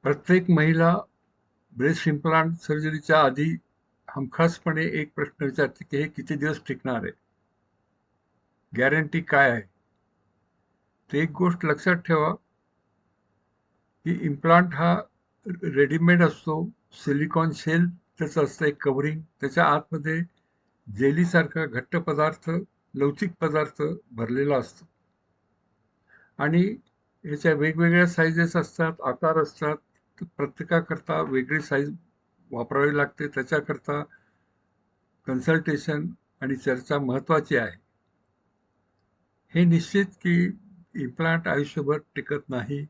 प्रत्येक महिला breast implant सर्जरीच्या आधी हमखासपणे एक प्रश्न विचारते की हे किती दिवस टिकणार आहे, गॅरंटी काय आहे. तर एक गोष्ट लक्षात ठेवा की इम्प्लांट हा रेडीमेड असतो. सिलिकॉन शेल त्याचं असतं, एक कव्हरिंग. त्याच्या आतमध्ये जेलीसारखा घट्ट पदार्थ, लवचिक पदार्थ भरलेला असतो आणि याच्या वेगवेगळ्या साईजेस असतात, आकार असतात. तर प्रत्येकाकरता वेगळी साईज वापरावी लागते. त्याच्याकरता कन्सल्टेशन आणि चर्चा महत्त्वाची आहे. हे निश्चित की इम्प्लांट आयुष्यभर टिकत नाही,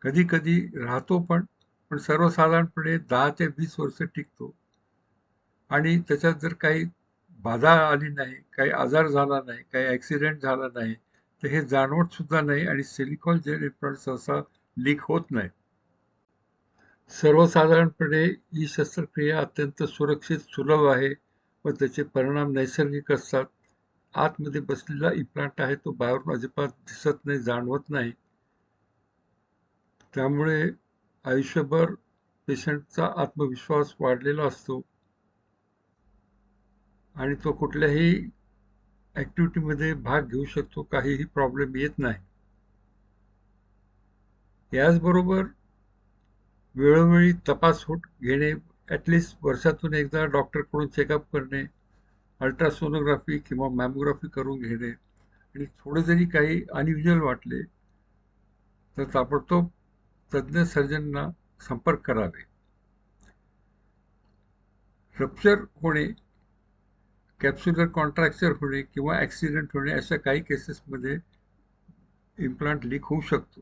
कधी कधी राहतो पण सर्वसाधारणपणे 10 ते 20 वर्ष टिकतो. आणि त्याच्यात जर काही बाधा आली नाही, काही आजार झाला नाही, काही ॲक्सिडेंट झाला नाही, तर हे जाणवत सुद्धा नाही आणि सिलिकॉन जेल इम्प्लांट सहसा लीक होत नाही. सर्वसाधारणपणे ही शस्त्रक्रिया अत्यंत सुरक्षित, सुलभ आहे व त्याचे परिणाम नैसर्गिक असतात. आतमध्ये बसलेला इम्प्लांट आहे तो बाहेरून अजिबात दिसत नाही, जाणवत नाही. त्यामुळे आयुष्यभर पेशंटचा आत्मविश्वास वाढलेला असतो आणि तो कुठल्याही ॲक्टिव्हिटीमध्ये भाग घेऊ शकतो, काहीही प्रॉब्लेम येत नाही. याचबरोबर वेळोवेळी तपास घेणे, ॲटलिस्ट वर्षातून एकदा डॉक्टरकडून चेकअप करणे, अल्ट्रासोनोग्राफी किंवा मॅमोग्राफी करून घेणे आणि थोडे जरी काही अनयुज्युअल वाटले तर ताबडतोब तज्ज्ञ सर्जनना संपर्क करावे. रप्चर होणे, कॅप्स्युलर कॉन्ट्रॅक्चर होणे किंवा ॲक्सिडेंट होणे अशा काही केसेसमध्ये इम्प्लांट लीक होऊ शकतो.